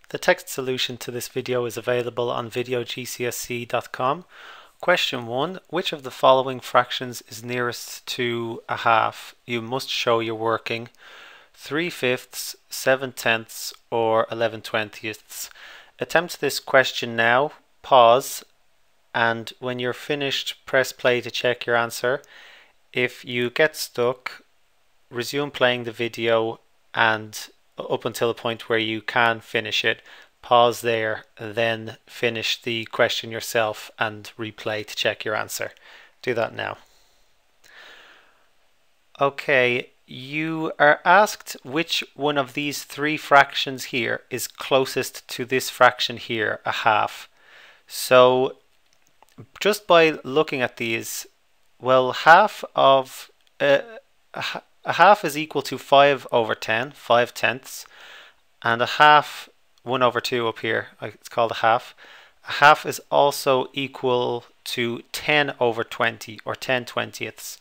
The text solution to this video is available on videogcsc.com. Question 1. Which of the following fractions is nearest to a half? You must show you're working 3/5, 7/10, or 11/20. Attempt this question now, pause, and when you're finished, press play to check your answer. If you get stuck, resume playing the video and up until the point where you can finish it, pause there, then finish the question yourself and replay to check your answer. Do that now. Okay, you are asked which one of these three fractions here is closest to this fraction here, a half. So just by looking at these, well, half of a half is equal to 5/10, 5/10, and a half, 1/2 up here, it's called a half. A half is also equal to 10/20 or 10/20.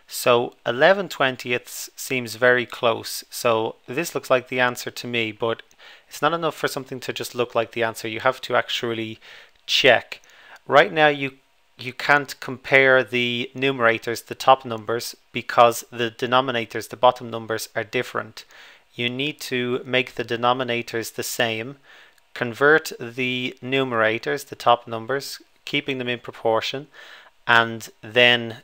So 11/20 seems very close. So this looks like the answer to me, but it's not enough for something to just look like the answer. You have to actually check. Right now you can't compare the numerators, the top numbers, because the denominators, the bottom numbers, are different. You need to make the denominators the same, convert the numerators, the top numbers, keeping them in proportion, and then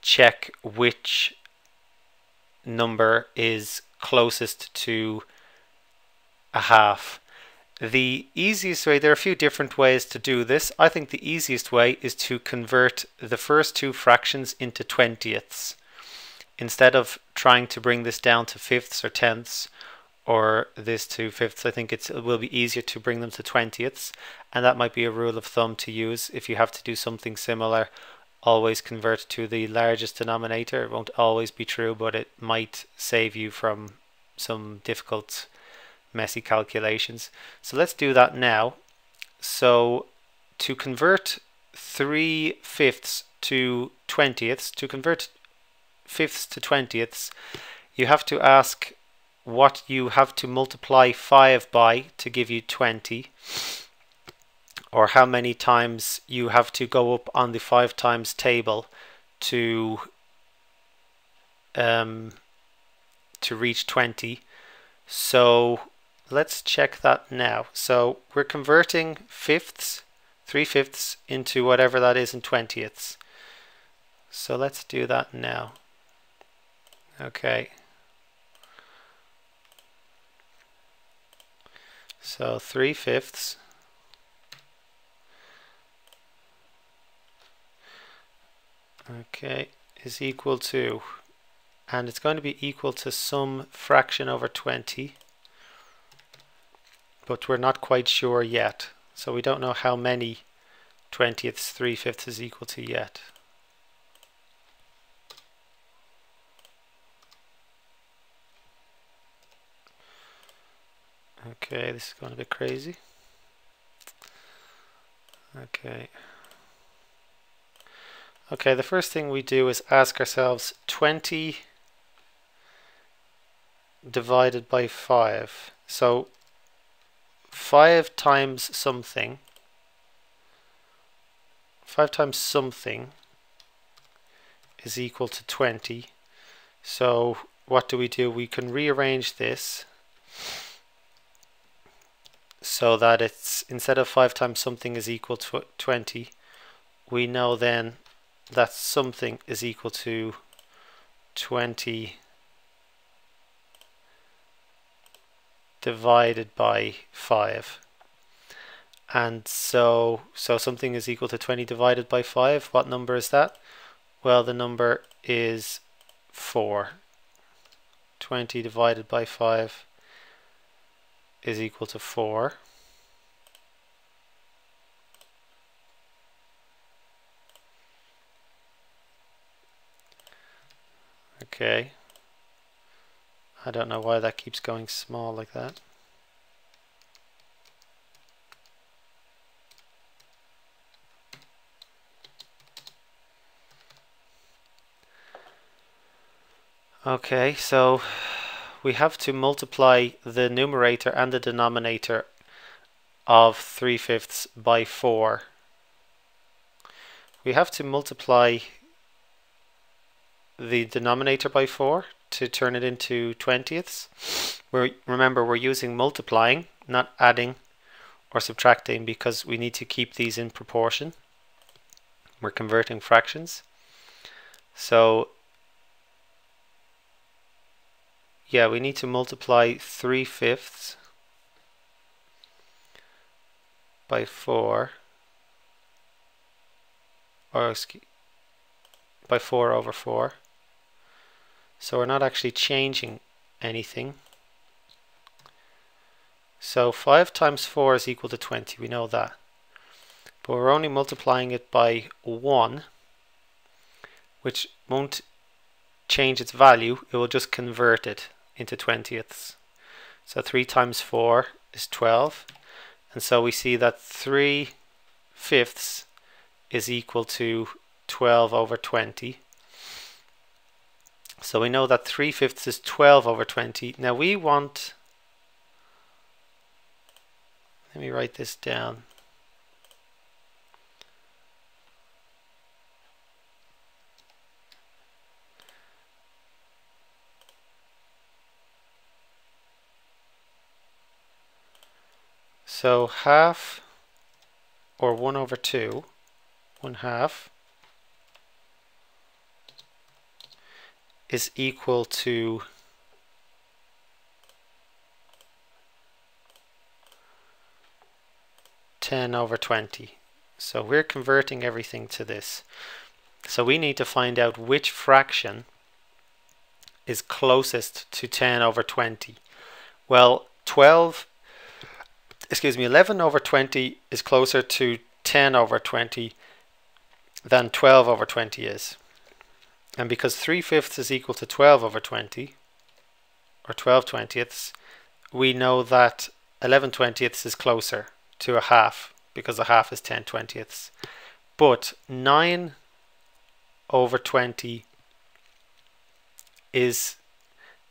check which number is closest to a half. The easiest way, there are a few different ways to do this. I think the easiest way is to convert the first two fractions into 20ths. Instead of trying to bring this down to fifths or tenths, or this to fifths, I think it will be easier to bring them to 20ths, and that might be a rule of thumb to use. If you have to do something similar, always convert to the largest denominator. It won't always be true, but it might save you from some difficult messy calculations. So let's do that now. So to convert 3/5 to 20ths, to convert fifths to 20ths, you have to ask what you have to multiply 5 by to give you 20, or how many times you have to go up on the 5 times table to reach 20. So let's check that now. So we're converting fifths, 3/5, into whatever that is in 20ths. So let's do that now. Okay. So 3/5 is equal to, and it's going to be equal to some fraction over 20, but we're not quite sure yet. So we don't know how many 20ths 3/5 is equal to yet. Okay, this is going a bit crazy. Okay, the first thing we do is ask ourselves 20 divided by 5. So 5 times something is equal to 20. So what do? We can rearrange this so that it's, instead of 5 times something is equal to 20, we know then that something is equal to 20 divided by 5. And so something is equal to 20 divided by 5. What number is that? Well, the number is 4. 20 divided by 5 is equal to 4. Okay. I don't know why that keeps going small like that. Okay, so we have to multiply the numerator and the denominator of 3/5 by 4. We have to multiply the denominator by 4 to turn it into 20ths. Remember, we're using multiplying, not adding or subtracting, because we need to keep these in proportion. We're converting fractions. So yeah, we need to multiply 3/5 by 4, or by 4 over 4. So we're not actually changing anything. So 5 times 4 is equal to 20, we know that. But we're only multiplying it by 1, which won't change its value, it will just convert it into 20ths. So 3 times 4 is 12, and so we see that 3/5 is equal to 12 over 20. So we know that 3/5 is 12 over 20. Now we want, let me write this down. So half, or 1 over 2, 1/2, is equal to 10 over 20. So we're converting everything to this. So we need to find out which fraction is closest to 10 over 20. Well, 11 over 20 is closer to 10 over 20 than 12 over 20 is. And because 3/5 is equal to 12 over 20, or 12/20ths, we know that 11/20ths is closer to a half, because a half is 10/20ths. But 9 over 20 is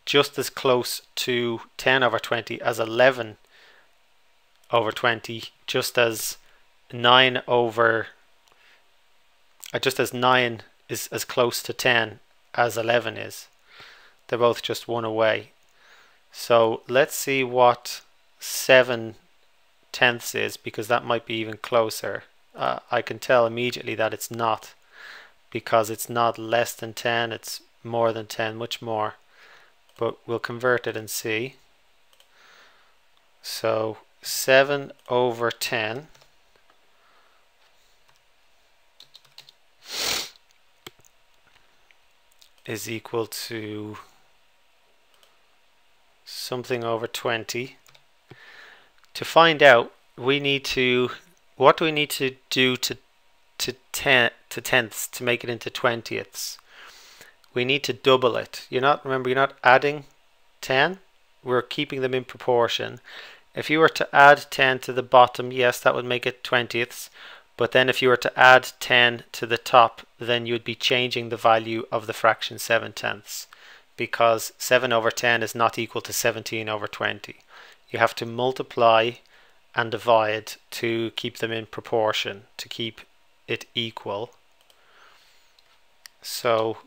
just as close to 10 over 20 as 11 over 20, just as 9 is as close to 10 as 11 is. They're both just one away. So let's see what 7/10 is, because that might be even closer. I can tell immediately that it's not, because it's not less than 10, it's more than 10, much more. But we'll convert it and see. So 7 over 10 is equal to something over 20. To find out, we need to, what do we need to do to tenths to make it into 20ths? We need to double it. Remember, you're not adding 10, we're keeping them in proportion. If you were to add 10 to the bottom, yes, that would make it 20ths. But then if you were to add 10 to the top, then you would be changing the value of the fraction 7/10, because 7 over 10 is not equal to 17 over 20. You have to multiply and divide to keep them in proportion, to keep it equal. So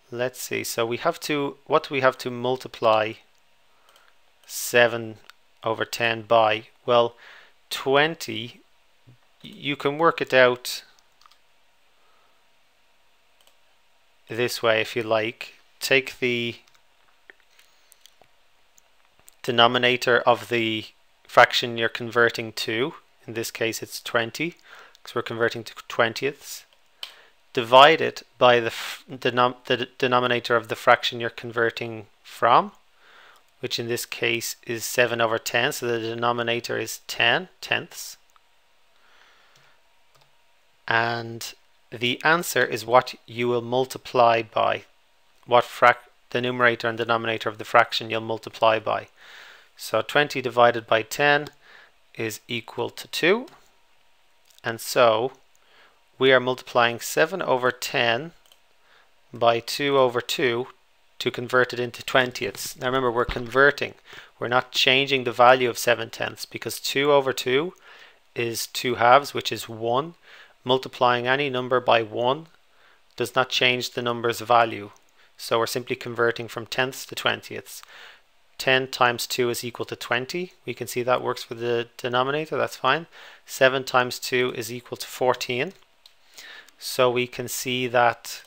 let's see. So we have to, what do we have to multiply 7 over 10 by? Well, 20, you can work it out this way if you like. Take the denominator of the fraction you're converting to, in this case it's 20, because we're converting to 20ths. Divide it by the denominator of the fraction you're converting from, which in this case is 7 over 10, so the denominator is 10/10ths. And the answer is what you will multiply by, what the numerator and denominator of the fraction you'll multiply by. So 20 divided by 10 is equal to 2. And so we are multiplying 7 over 10 by 2 over 2 to convert it into 20ths. Now remember, we're converting. We're not changing the value of 7/10 because 2 over 2 is 2 halves, which is 1. Multiplying any number by 1 does not change the number's value. So we're simply converting from tenths to 20ths. 10 times 2 is equal to 20. We can see that works for the denominator, that's fine. 7 times 2 is equal to 14. So we can see that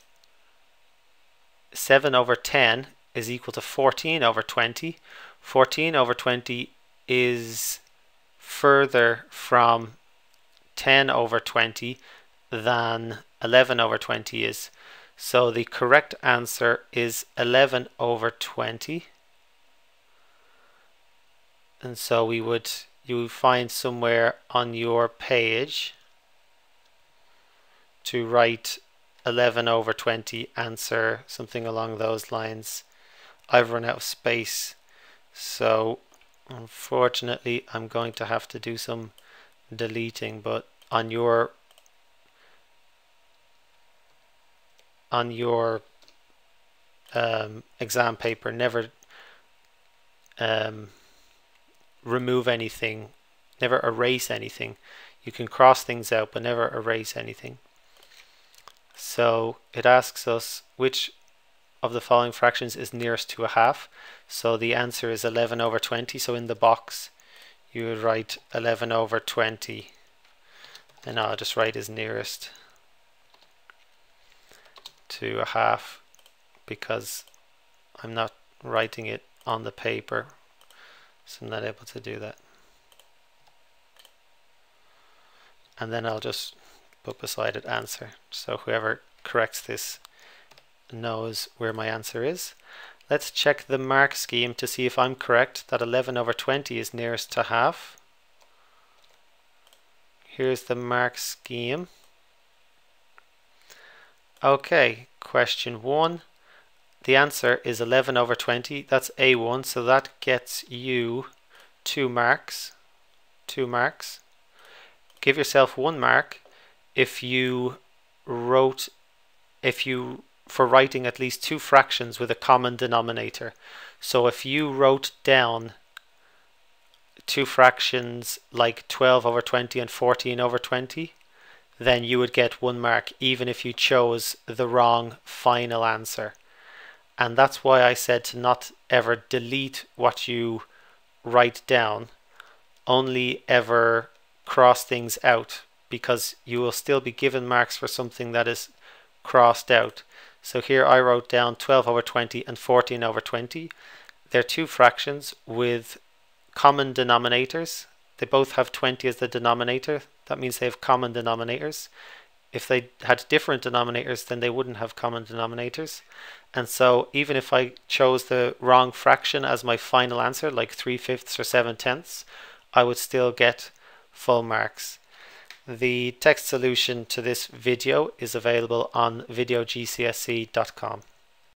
7 over 10 is equal to 14 over 20. 14 over 20 is further from 10 over 20 than 11 over 20 is. So the correct answer is 11 over 20. And so you would find somewhere on your page to write 11 over 20, answer something along those lines. I've run out of space, so unfortunately I'm going to have to do some deleting, but on your exam paper, never remove anything, never erase anything. You can cross things out but never erase anything. So it asks us which of the following fractions is nearest to a half. So the answer is 11 over 20. So in the box you would write 11 over 20, and I'll just write is nearest to a half because I'm not writing it on the paper, so I'm not able to do that. And then I'll just put beside it answer, so whoever corrects this knows where my answer is. Let's check the mark scheme to see if I'm correct that 11 over 20 is nearest to half. Here's the mark scheme. Okay, question 1. The answer is 11 over 20. That's A1, so that gets you 2 marks. 2 marks. Give yourself 1 mark if you for writing at least 2 fractions with a common denominator. So if you wrote down 2 fractions like 12 over 20 and 14 over 20, then you would get 1 mark even if you chose the wrong final answer. And that's why I said to not ever delete what you write down, only ever cross things out, because you will still be given marks for something that is crossed out. So here I wrote down 12 over 20 and 14 over 20. They're 2 fractions with common denominators. They both have 20 as the denominator. That means they have common denominators. If they had different denominators, then they wouldn't have common denominators. And so even if I chose the wrong fraction as my final answer, like 3/5 or 7/10, I would still get full marks. The text solution to this video is available on videogcsc.com.